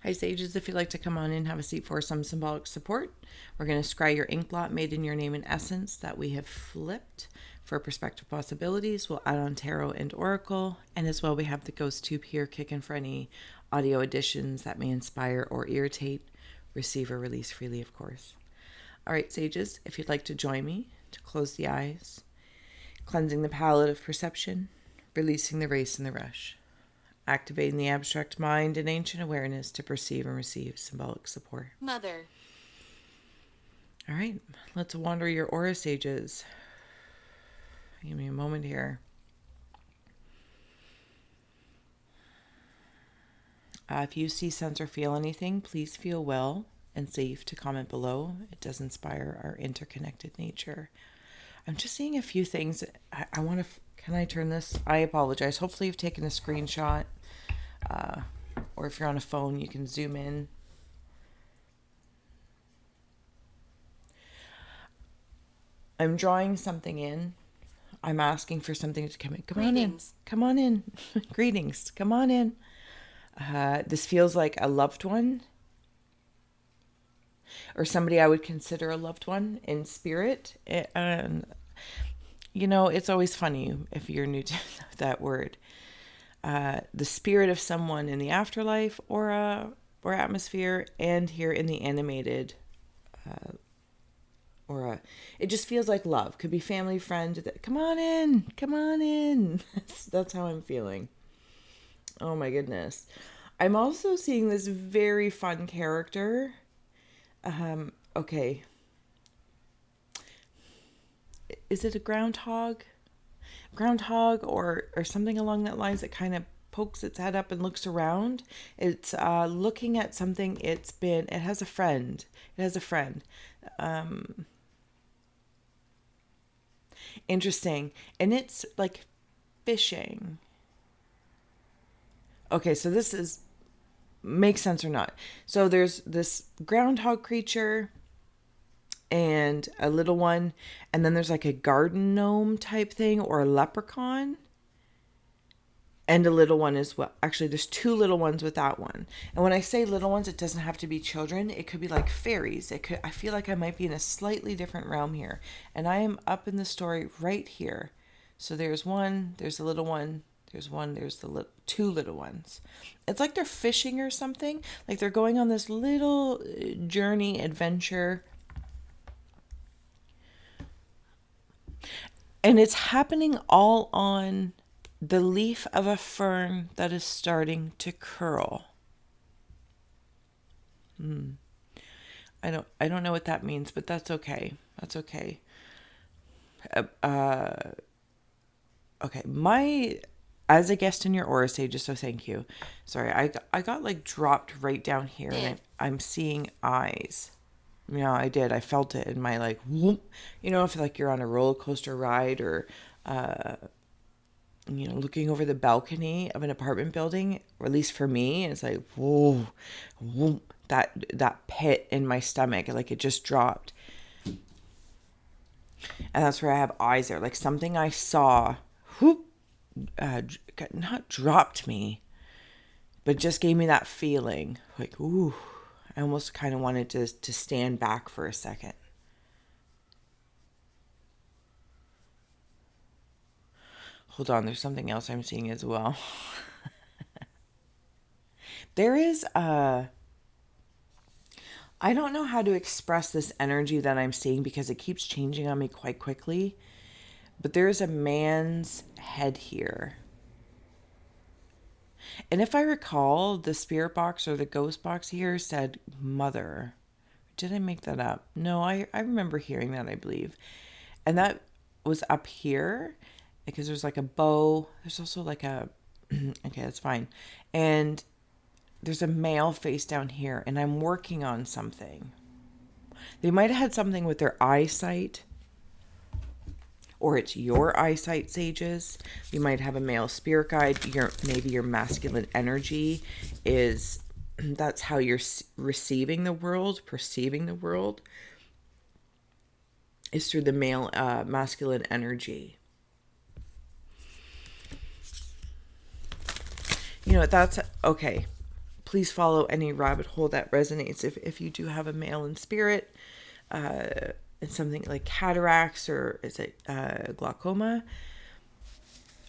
Hi Sages, if you'd like to come on in, have a seat for some symbolic support. We're going to scry your ink blot made in your name and essence that we have flipped for perspective possibilities. We'll add on tarot and oracle, and as well we have the ghost tube here kicking for any audio additions that may inspire or irritate. Receive or release freely, of course. All right, Sages, if you'd like to join me to close the eyes, cleansing the palette of perception, releasing the race and the rush. Activating the abstract mind and ancient awareness to perceive and receive symbolic support. Mother. All right, let's wander your aura, Sages. Give me a moment here. If you see, sense, or feel anything, please feel well and safe to comment below. It does inspire our interconnected nature. I'm just seeing a few things. I want to... Can I turn this? I apologize. Hopefully you've taken a screenshot. Or if you're on a phone, you can zoom in. I'm drawing something in. I'm asking for something to come in. Come on in. Come on in. Greetings. Come on in. This feels like a loved one. Or somebody I would consider a loved one in spirit. And, you know, it's always funny if you're new to that word. The spirit of someone in the afterlife or atmosphere, and here in the animated it just feels like love. Could be family, friend. Come on in. That's how I'm feeling. Oh my goodness. I'm also seeing this very fun character. Okay. Is it a groundhog or something along that lines that kind of pokes its head up and looks around? It's looking at something. It has a friend. Interesting. And it's like fishing. Okay, so this makes sense or not. So there's this groundhog creature and a little one, and then there's like a garden gnome type thing or a leprechaun and a little one as well. Actually, there's two little ones with that one. And when I say little ones, it doesn't have to be children. It could be like fairies. I feel like I might be in a slightly different realm here, and I am up in the story right here. So there's one, there's a little one, there's the two little ones. It's like they're fishing or something, like they're going on this little journey adventure. And it's happening all on the leaf of a fern that is starting to curl. I don't know what that means, but that's okay. Okay. As a guest in your aura, Sages, so thank you. Sorry, I got like dropped right down here, and I'm seeing eyes. Yeah, I did. I felt it in my like, whoop. You know, if like you're on a roller coaster ride or, looking over the balcony of an apartment building, or at least for me, it's like, whoa, whoop, that pit in my stomach, like it just dropped. And that's where I have eyes there, like something I saw, whoop, not dropped me, but just gave me that feeling, like, ooh. I almost kind of wanted to stand back for a second. Hold on, there's something else I'm seeing as well. There is I don't know how to express this energy that I'm seeing because it keeps changing on me quite quickly. But there's a man's head here. And if I recall, the spirit box or the ghost box here said mother. Did I make that up? No, I remember hearing that, I believe. And that was up here because there's like a bow. There's also like a... Okay, that's fine. And there's a male face down here, and I'm working on something. They might have had something with their eyesight, or it's your eyesight, Sages. You might have a male spirit guide. Maybe your masculine energy is, that's how you're receiving the world, perceiving the world, is through the male masculine energy. You know, that's okay. please follow any rabbit hole that resonates. If you do have a male in spirit, and something like cataracts, or is it glaucoma?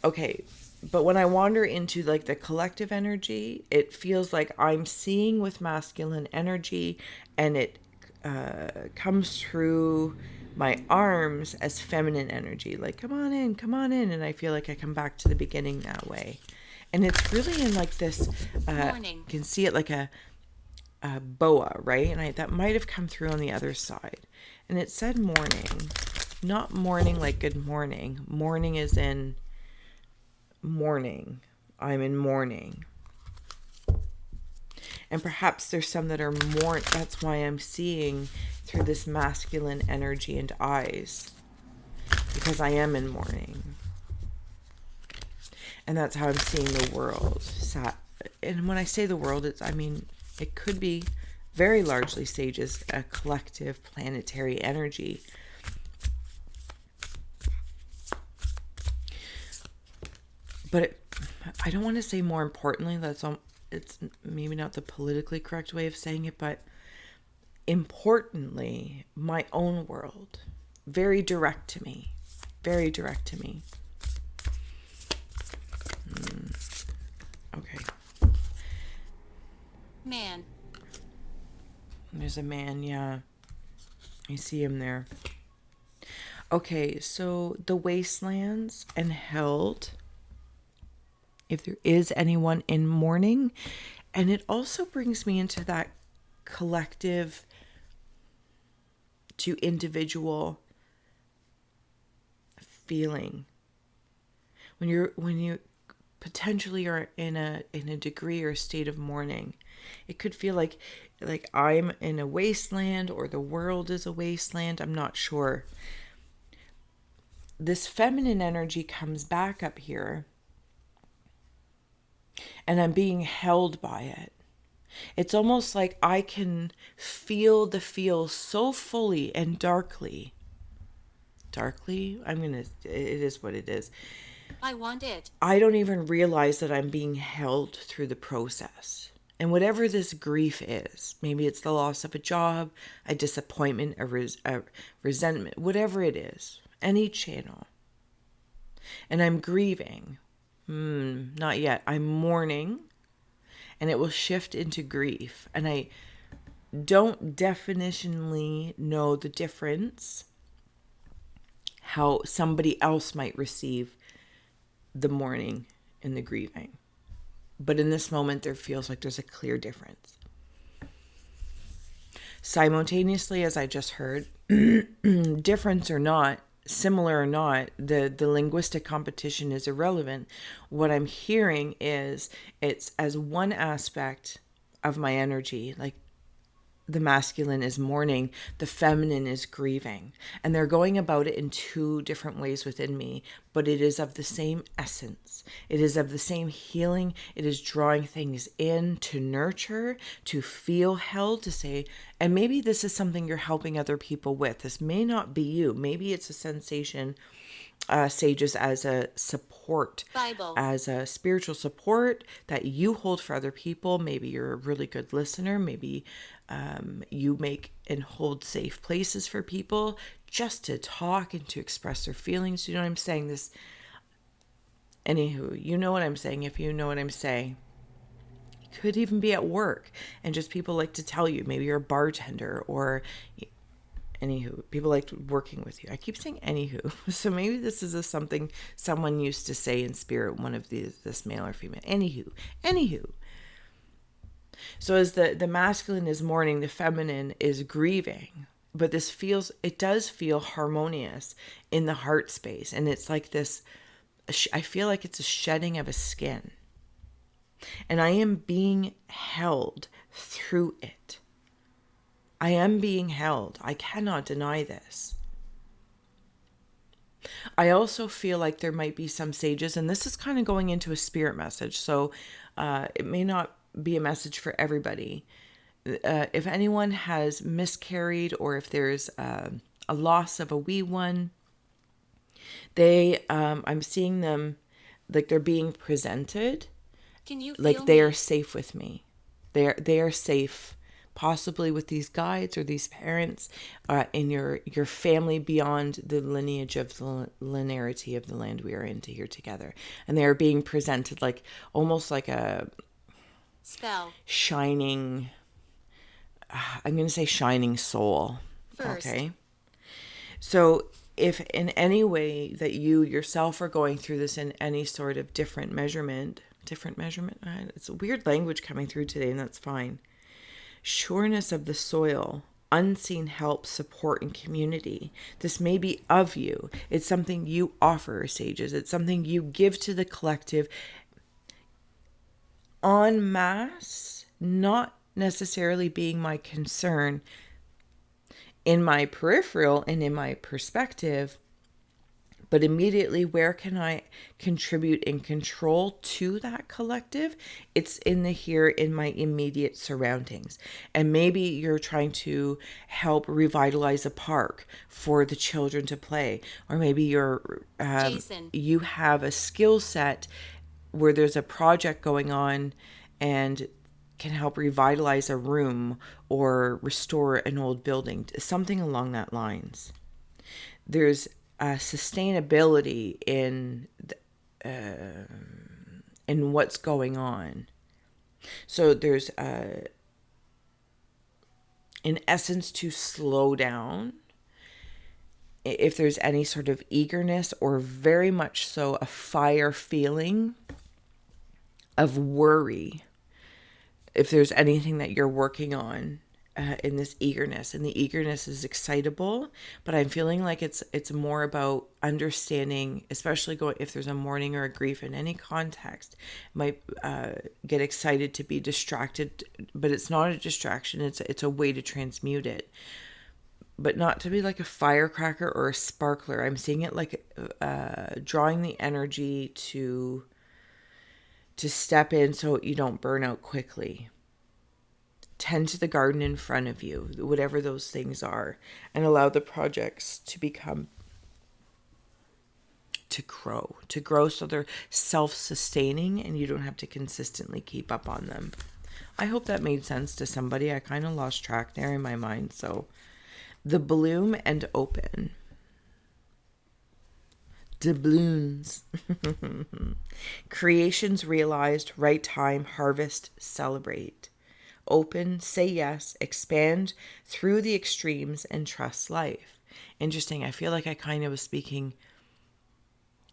Okay, but when I wander into like the collective energy, it feels like I'm seeing with masculine energy, and it comes through my arms as feminine energy, like come on in, and I feel like I come back to the beginning that way. And it's really in like this you can see it like a boa, right? And that might have come through on the other side. And it said morning, not morning like good morning. Morning is in mourning. I'm in mourning. And perhaps there's some that are more, that's why I'm seeing through this masculine energy and eyes, because I am in mourning. And that's how I'm seeing the world. And when I say the world, it could be very largely sages, a collective planetary energy. But I don't want to say more importantly, it's maybe not the politically correct way of saying it, but importantly, my own world. Very direct to me. Very direct to me. Okay. Man. There's a man, yeah. I see him there. Okay, so the wastelands and held, if there is anyone in mourning, and it also brings me into that collective to individual feeling. When you potentially are in a degree or state of mourning, it could feel like I'm in a wasteland, or the world is a wasteland. I'm not sure. This feminine energy comes back up here, and I'm being held by it. It's almost like I can feel the feel so fully and darkly. It is what it is. I want it. I don't even realize that I'm being held through the process. And whatever this grief is, maybe it's the loss of a job, a disappointment, a resentment, whatever it is, any channel. And I'm grieving. Not yet. I'm mourning, and it will shift into grief. And I don't definitionally know the difference, how somebody else might receive the mourning and the grieving. But in this moment, there feels like there's a clear difference. Simultaneously, as I just heard, difference or not, similar or not, the linguistic competition is irrelevant. What I'm hearing is it's as one aspect of my energy, like the masculine is mourning, the feminine is grieving. And they're going about it in two different ways within me, but it is of the same essence. It is of the same healing. It is drawing things in to nurture, to feel held, to say, and maybe this is something you're helping other people with. This may not be you. Maybe it's a sensation, sages, as a support, Bible. as a spiritual support that you hold for other people. Maybe you're a really good listener. Maybe you make and hold safe places for people just to talk and to express their feelings. You know what I'm saying? Anywho, you know what I'm saying. If you know what I'm saying, it could even be at work, and just people like to tell you. Maybe you're a bartender, or anywho, people like working with you. I keep saying anywho, so maybe this is something someone used to say in spirit. One of this male or female. Anywho. So as the masculine is mourning, the feminine is grieving. But it does feel harmonious in the heart space. And it's like this, I feel like it's a shedding of a skin. And I am being held through it. I am being held. I cannot deny this. I also feel like there might be some sages, and this is kind of going into a spirit message. So it may not be a message for everybody. If anyone has miscarried, or if there's a loss of a wee one, I'm seeing them like they're being presented. Can you feel like they me? are safe with me. They are safe, possibly with these guides or these parents in your family beyond the lineage of the linearity of the land we are into here together. And they are being presented like almost like a spell shining, I'm going to say shining soul. first. Okay. So if in any way that you yourself are going through this in any sort of different measurement, it's a weird language coming through today, and that's fine. Sureness of the soil, unseen help, support, and community. This may be of you. It's something you offer, sages. It's something you give to the collective en masse, not necessarily being my concern in my peripheral and in my perspective, but immediately where can I contribute and control to that collective? It's in the here, in my immediate surroundings. And maybe you're trying to help revitalize a park for the children to play, or maybe you have a skill set where there's a project going on and can help revitalize a room or restore an old building, something along that lines. There's sustainability in what's going on. So there's in essence to slow down if there's any sort of eagerness or very much so a fire feeling of worry. If there's anything that you're working on in this eagerness, and the eagerness is excitable, but I'm feeling like it's more about understanding, especially if there's a mourning or a grief in any context, might get excited to be distracted, but it's not a distraction. It's a way to transmute it, but not to be like a firecracker or a sparkler. I'm seeing it like drawing the energy to step in so you don't burn out quickly. Tend to the garden in front of you, whatever those things are, and allow the projects to grow so they're self-sustaining and you don't have to consistently keep up on them. I hope that made sense to somebody. I kind of lost track there in my mind. So the bloom and open. Doubloons. Creations realized, right time, harvest, celebrate. Open, say yes, expand through the extremes, and trust life. Interesting. I feel like I kind of was speaking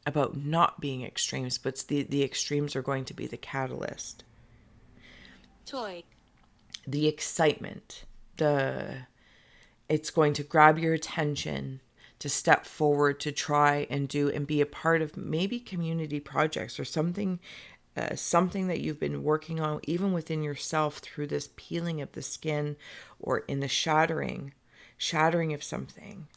about not being extremes, but the extremes are going to be the catalyst. Toy. The excitement. It's going to grab your attention to step forward, to try and do and be a part of maybe community projects or something that you've been working on even within yourself through this peeling of the skin or in the shattering of something.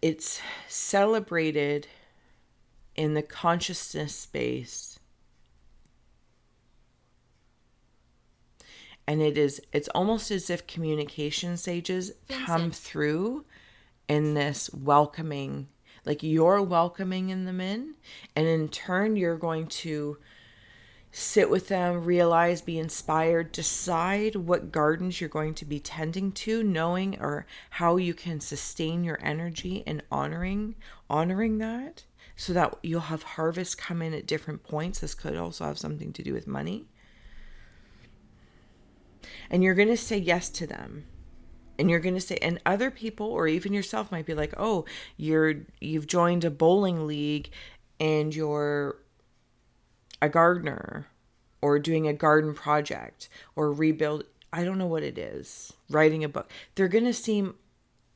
It's celebrated in the consciousness space. And it's almost as if communication sages come through in this welcoming, like you're welcoming them in, and in turn you're going to sit with them, realize, be inspired, decide what gardens you're going to be tending to, knowing or how you can sustain your energy and honoring that, so that you'll have harvests come in at different points. This could also have something to do with money. And you're going to say yes to them. And you're going to say, and other people or even yourself might be like, oh, you've joined a bowling league and you're a gardener or doing a garden project or rebuild. I don't know what it is. Writing a book. They're going to seem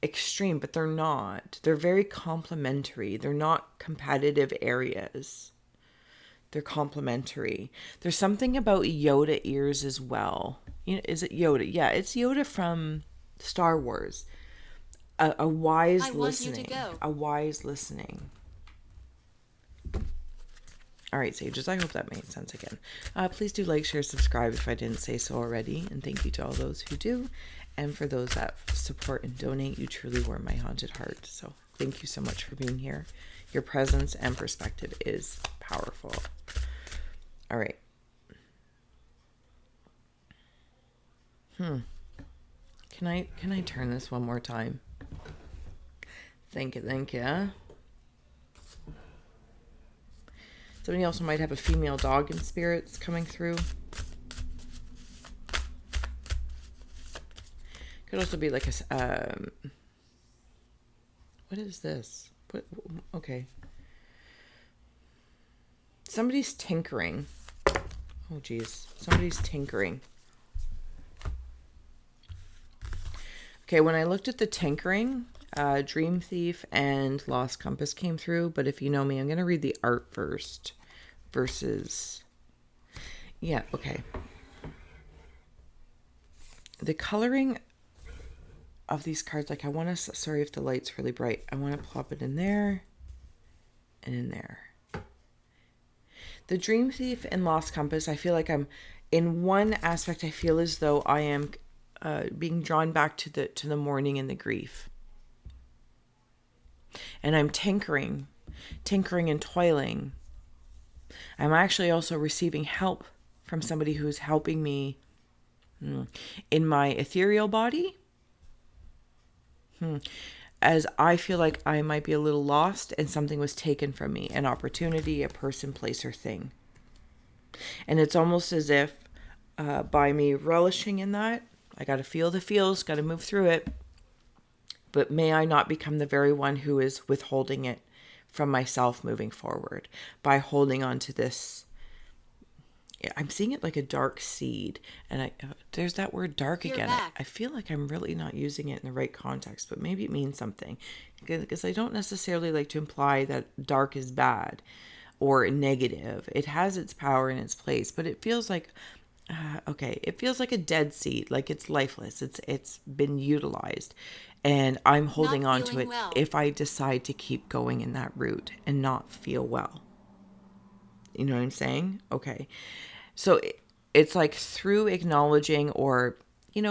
extreme, but they're not. They're very complementary. They're not competitive areas. They're complementary. There's something about Yoda ears as well. You know, is it Yoda? Yeah, it's Yoda from Star Wars. A wise listening. A wise listening. All right, sages, I hope that made sense again. Please do like, share, subscribe if I didn't say so already. And thank you to all those who do. And for those that support and donate, you truly warm my haunted heart. So Thank you so much for being here. Your presence and perspective is powerful. All right. Can I turn this one more time? Thank you. Somebody also might have a female dog in spirits coming through. Could also be like a what is this? What? Okay. Somebody's tinkering. Oh geez, somebody's tinkering. Okay, when I looked at the tinkering, Dream Thief and Lost Compass came through, but if you know me, I'm going to read the art first versus... Yeah, okay. The coloring of these cards, like I want to... Sorry if the light's really bright. I want to plop it in there and in there. The Dream Thief and Lost Compass, I feel like I'm... In one aspect, I feel as though I am... being drawn back to the mourning and the grief. And I'm tinkering and toiling. I'm actually also receiving help from somebody who's helping me in my ethereal body. As I feel like I might be a little lost and something was taken from me, an opportunity, a person, place, or thing. And it's almost as if by me relishing in that, I got to feel the feels, got to move through it. But may I not become the very one who is withholding it from myself moving forward by holding on to this. I'm seeing it like a dark seed. And there's that word dark again. I feel like I'm really not using it in the right context, but maybe it means something. Because I don't necessarily like to imply that dark is bad or negative. It has its power in its place, but it feels like... it feels like a dead seed, like it's lifeless. It's been utilized, and I'm holding on to it if I decide to keep going in that route and not feel well. You know what I'm saying? Okay. So it's like through acknowledging or,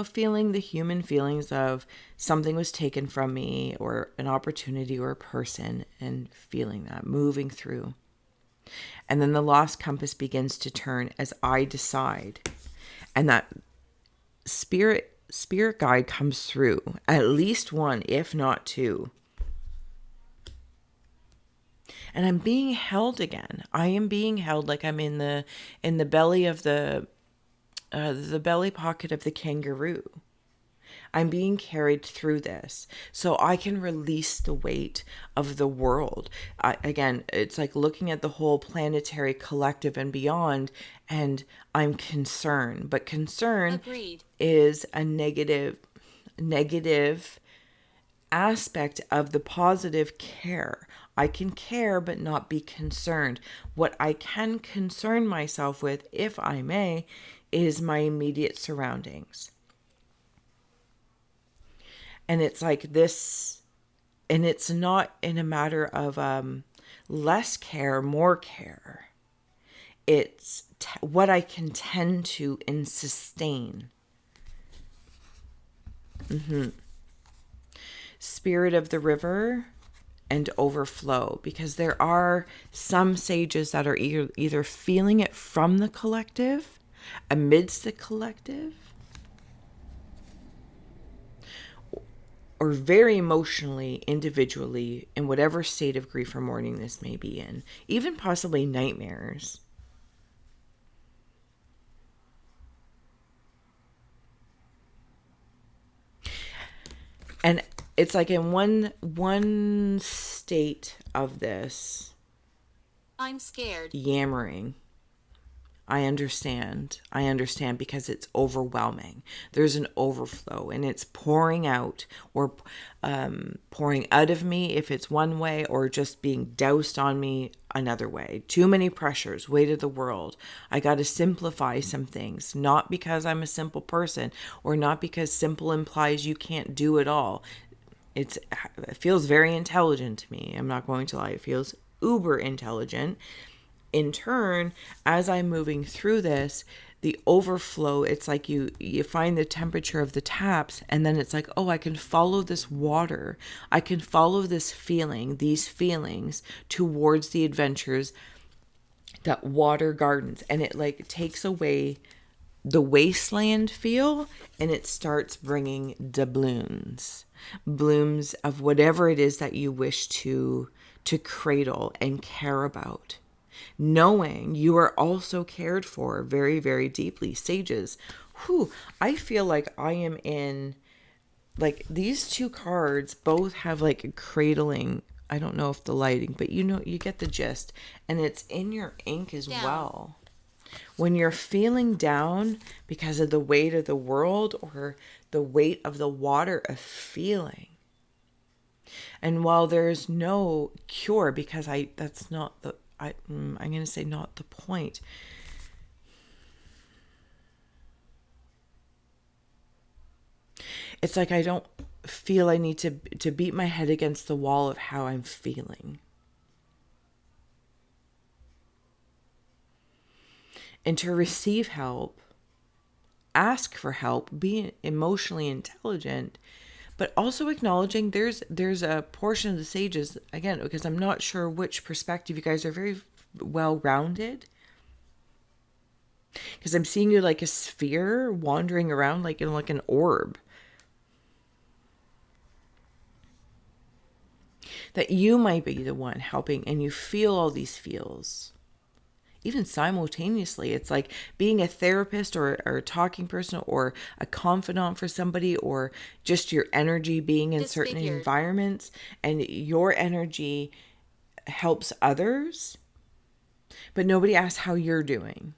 feeling the human feelings of something was taken from me or an opportunity or a person and feeling that, moving through. And then the lost compass begins to turn as I decide. And that spirit guide comes through. At least one, if not two. And I'm being held again. I am being held like I'm in the belly of the belly pocket of the kangaroo. I'm being carried through this so I can release the weight of the world. Again, it's like looking at the whole planetary collective and beyond, and I'm concerned. But concern is a negative aspect of the positive care. I can care but not be concerned. What I can concern myself with, if I may, is my immediate surroundings. And it's like this, and it's not in a matter of less care, more care. It's what I can tend to and sustain. Spirit of the river and overflow, because there are some sages that are either feeling it from the collective, amidst the collective, or very emotionally, individually, in whatever state of grief or mourning this may be in, even possibly nightmares. And it's like in one state of this, I'm scared. Yammering. I understand because it's overwhelming. There's an overflow and it's pouring out or pouring out of me if it's one way, or just being doused on me another way. Too many pressures, weight of the world. I got to simplify some things, not because I'm a simple person or not because simple implies you can't do it all. It feels very intelligent to me. I'm not going to lie. It feels uber intelligent. In turn, as I'm moving through this, the overflow, it's like you find the temperature of the taps, and then it's like, oh, I can follow this water. I can follow this feeling, these feelings towards the adventures that water gardens, and it like takes away the wasteland feel, and it starts bringing blooms of whatever it is that you wish to cradle and care about, knowing you are also cared for very, very deeply. Sages, whew, I feel like I am in, like, these two cards both have like a cradling. I don't know if the lighting, but you get the gist, and it's in your ink as Down. well. When you're feeling down because of the weight of the world or the weight of the water of feeling. And while there's no cure, because that's not the, I'm going to say not the point. It's like I don't feel I need to beat my head against the wall of how I'm feeling. And to receive help, ask for help, be emotionally intelligent, but also acknowledging there's a portion of the sages, again, because I'm not sure which perspective, you guys are very well rounded, because I'm seeing you like a sphere wandering around, like in like an orb, that you might be the one helping, and you feel all these feels even simultaneously. It's like being a therapist or a talking person or a confidant for somebody, or just your energy being in certain Disfigured. environments, and your energy helps others, but nobody asks how you're doing.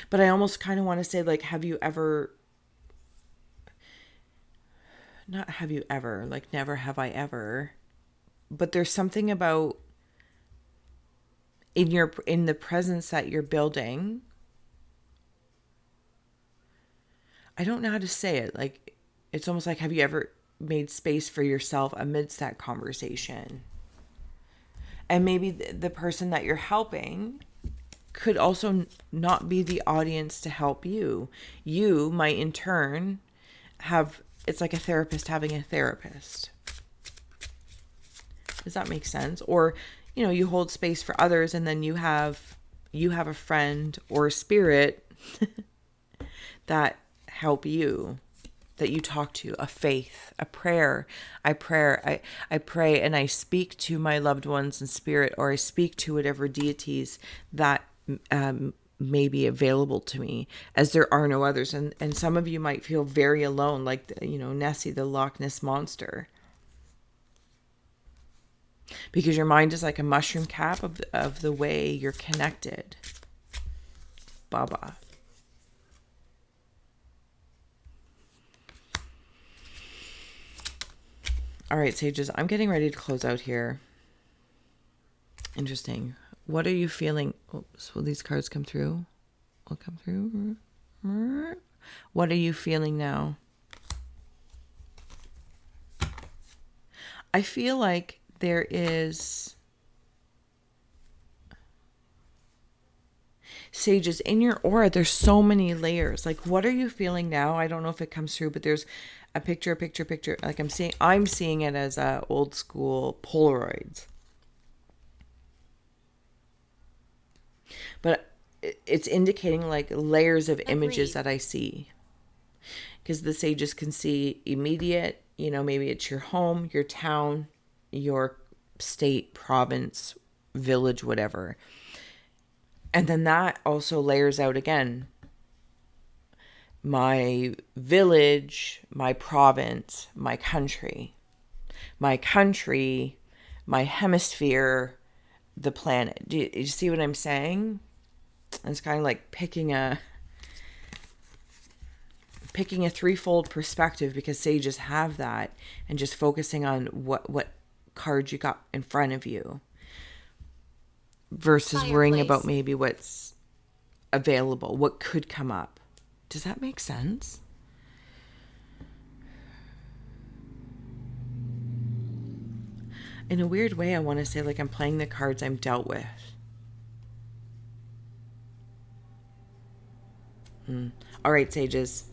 But I almost kind of want to say, like, have you ever, not have you ever, like, never have I ever, but there's something about in the presence that you're building. I don't know how to say it. Like, it's almost like, have you ever made space for yourself amidst that conversation? And maybe the person that you're helping could also not be the audience to help you. You might in turn have, it's like a therapist having a therapist. Does that make sense? Or, you hold space for others, and then you have a friend or a spirit that help you, that you talk to, a faith, a prayer. I pray and I speak to my loved ones in spirit, or I speak to whatever deities that may be available to me, as there are no others. And some of you might feel very alone, like, Nessie, the Loch Ness monster, because your mind is like a mushroom cap of the way you're connected. Baba. All right, sages, I'm getting ready to close out here. Interesting. What are you feeling? Oops, will these cards come through? Will come through? What are you feeling now? I feel like there is, sages, in your aura, there's so many layers. Like, what are you feeling now? I don't know if it comes through, but there's a picture. Like, I'm seeing it as old school Polaroids. But it's indicating like layers of images Agreed. that I see. Because the sages can see immediate, maybe it's your home, your town, your state, province, village, whatever. And then that also layers out again. My village, my province, my country, my hemisphere, the planet. Do you see what I'm saying? It's kind of like picking a threefold perspective, because sages have that, and just focusing on what cards you got in front of you, versus worrying about Fireplace. maybe what's available, what could come up. Does that make sense? In a weird way, I want to say, like, I'm playing the cards I'm dealt with. All right, sages.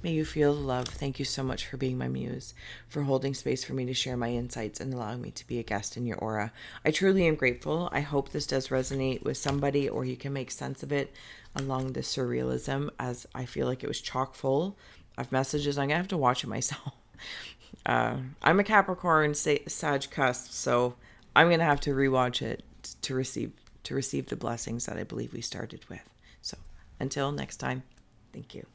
May you feel the love. Thank you so much for being my muse, for holding space for me to share my insights and allowing me to be a guest in your aura. I truly am grateful. I hope this does resonate with somebody or you can make sense of it along the surrealism, as I feel like it was chock full of messages. I'm going to have to watch it myself. I'm a Capricorn Sag cusp, so I'm going to have to rewatch it to receive the blessings that I believe we started with. So until next time, thank you.